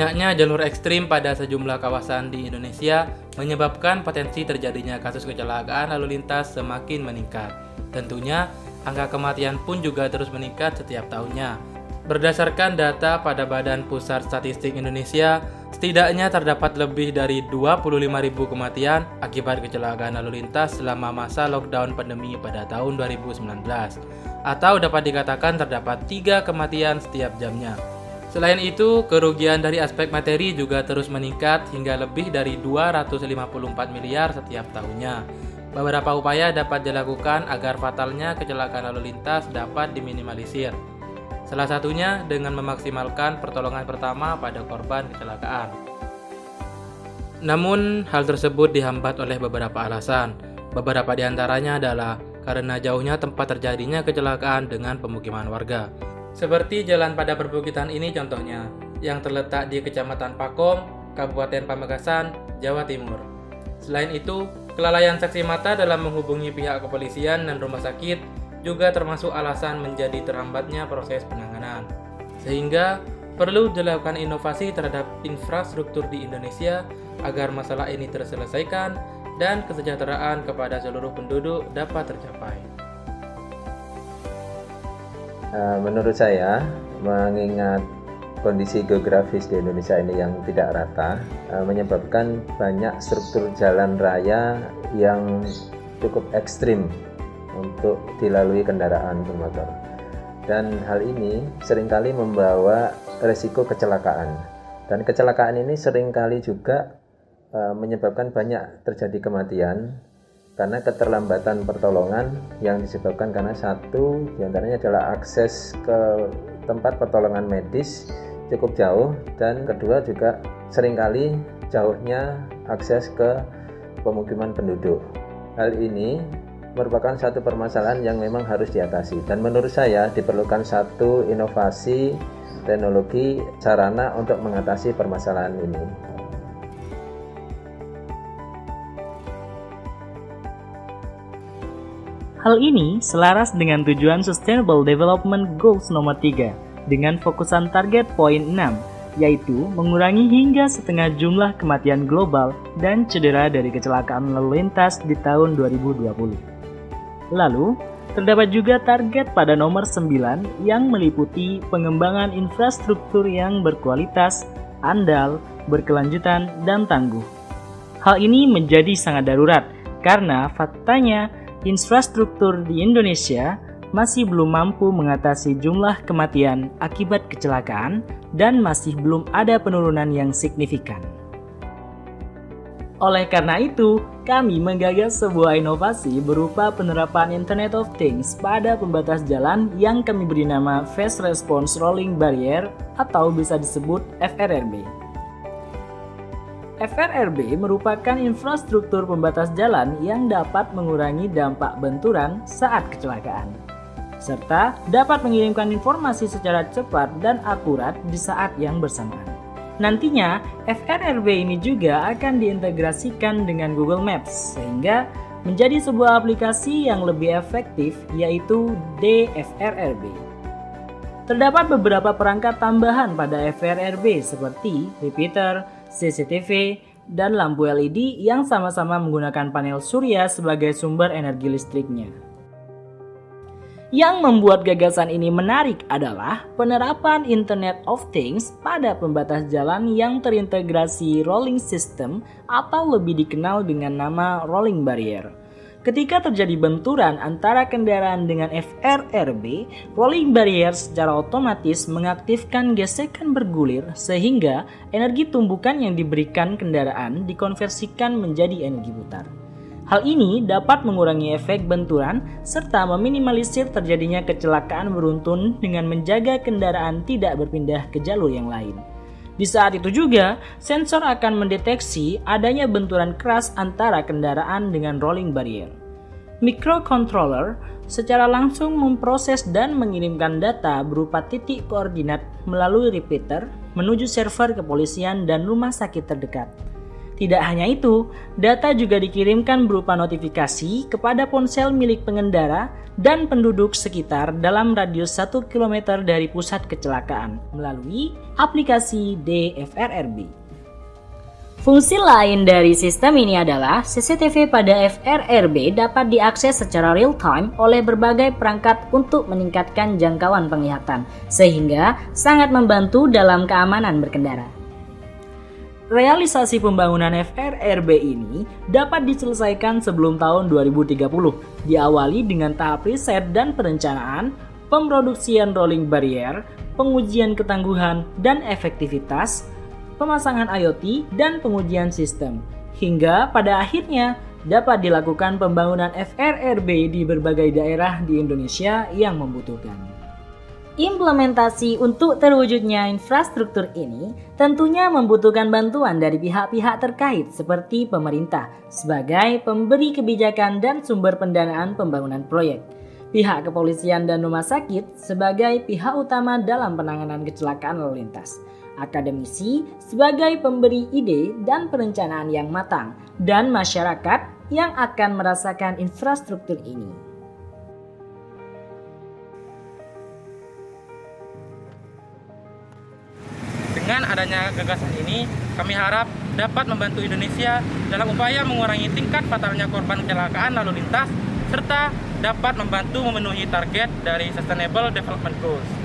Banyaknya jalur ekstrim pada sejumlah kawasan di Indonesia menyebabkan potensi terjadinya kasus kecelakaan lalu lintas semakin meningkat. Tentunya, angka kematian pun juga terus meningkat setiap tahunnya. Berdasarkan data pada Badan Pusat Statistik Indonesia, setidaknya terdapat lebih dari 25.000 kematian akibat kecelakaan lalu lintas selama masa lockdown pandemi pada tahun 2019. Atau dapat dikatakan terdapat 3 kematian setiap jamnya. Selain itu, kerugian dari aspek materi juga terus meningkat hingga lebih dari 254 miliar setiap tahunnya. Beberapa upaya dapat dilakukan agar fatalnya kecelakaan lalu lintas dapat diminimalisir. Salah satunya dengan memaksimalkan pertolongan pertama pada korban kecelakaan. Namun, hal tersebut dihambat oleh beberapa alasan. Beberapa di antaranya adalah karena jauhnya tempat terjadinya kecelakaan dengan pemukiman warga. Seperti jalan pada perbukitan ini contohnya, yang terletak di Kecamatan Pakom, Kabupaten Pamekasan, Jawa Timur. Selain itu, kelalaian saksi mata dalam menghubungi pihak kepolisian dan rumah sakit juga termasuk alasan menjadi terhambatnya proses penanganan. Sehingga perlu dilakukan inovasi terhadap infrastruktur di Indonesia agar masalah ini terselesaikan dan kesejahteraan kepada seluruh penduduk dapat tercapai. Menurut saya, mengingat kondisi geografis di Indonesia ini yang tidak rata, menyebabkan banyak struktur jalan raya yang cukup ekstrim untuk dilalui kendaraan bermotor. Dan hal ini seringkali membawa resiko kecelakaan. Dan kecelakaan ini seringkali juga menyebabkan banyak terjadi kematian karena keterlambatan pertolongan yang disebabkan karena satu diantaranya adalah akses ke tempat pertolongan medis cukup jauh, dan kedua juga seringkali jauhnya akses ke pemukiman penduduk. Hal ini merupakan satu permasalahan yang memang harus diatasi, dan menurut saya diperlukan satu inovasi teknologi sarana untuk mengatasi permasalahan ini. Hal ini selaras dengan tujuan Sustainable Development Goals nomor 3 dengan fokusan target poin 6, yaitu mengurangi hingga setengah jumlah kematian global dan cedera dari kecelakaan lalu lintas di tahun 2020. Lalu, terdapat juga target pada nomor 9 yang meliputi pengembangan infrastruktur yang berkualitas, andal, berkelanjutan, dan tangguh. Hal ini menjadi sangat darurat karena faktanya infrastruktur di Indonesia masih belum mampu mengatasi jumlah kematian akibat kecelakaan dan masih belum ada penurunan yang signifikan. Oleh karena itu, kami menggagas sebuah inovasi berupa penerapan Internet of Things pada pembatas jalan yang kami beri nama Fast Response Rolling Barrier atau bisa disebut FRRB. FRRB merupakan infrastruktur pembatas jalan yang dapat mengurangi dampak benturan saat kecelakaan, serta dapat mengirimkan informasi secara cepat dan akurat di saat yang bersamaan. Nantinya, FRRB ini juga akan diintegrasikan dengan Google Maps, sehingga menjadi sebuah aplikasi yang lebih efektif, yaitu DFRRB. Terdapat beberapa perangkat tambahan pada FRRB seperti repeater, CCTV, dan lampu LED yang sama-sama menggunakan panel surya sebagai sumber energi listriknya. Yang membuat gagasan ini menarik adalah penerapan Internet of Things pada pembatas jalan yang terintegrasi rolling system atau lebih dikenal dengan nama rolling barrier. Ketika terjadi benturan antara kendaraan dengan FRRB, rolling barrier secara otomatis mengaktifkan gesekan bergulir sehingga energi tumbukan yang diberikan kendaraan dikonversikan menjadi energi putar. Hal ini dapat mengurangi efek benturan serta meminimalisir terjadinya kecelakaan beruntun dengan menjaga kendaraan tidak berpindah ke jalur yang lain. Di saat itu juga, sensor akan mendeteksi adanya benturan keras antara kendaraan dengan rolling barrier. Microcontroller secara langsung memproses dan mengirimkan data berupa titik koordinat melalui repeater menuju server kepolisian dan rumah sakit terdekat. Tidak hanya itu, data juga dikirimkan berupa notifikasi kepada ponsel milik pengendara dan penduduk sekitar dalam radius 1 km dari pusat kecelakaan melalui aplikasi DFRRB. Fungsi lain dari sistem ini adalah CCTV pada FRRB dapat diakses secara real-time oleh berbagai perangkat untuk meningkatkan jangkauan penglihatan, sehingga sangat membantu dalam keamanan berkendara. Realisasi pembangunan FRRB ini dapat diselesaikan sebelum tahun 2030, diawali dengan tahap riset dan perencanaan, pemroduksian rolling barrier, pengujian ketangguhan dan efektivitas, pemasangan IoT, dan pengujian sistem, hingga pada akhirnya dapat dilakukan pembangunan FRRB di berbagai daerah di Indonesia yang membutuhkan. Implementasi untuk terwujudnya infrastruktur ini tentunya membutuhkan bantuan dari pihak-pihak terkait seperti pemerintah sebagai pemberi kebijakan dan sumber pendanaan pembangunan proyek, pihak kepolisian dan rumah sakit sebagai pihak utama dalam penanganan kecelakaan lalu lintas, akademisi sebagai pemberi ide dan perencanaan yang matang, dan masyarakat yang akan merasakan infrastruktur ini. Dengan adanya gagasan ini, kami harap dapat membantu Indonesia dalam upaya mengurangi tingkat fatalnya korban kecelakaan lalu lintas, serta dapat membantu memenuhi target dari Sustainable Development Goals.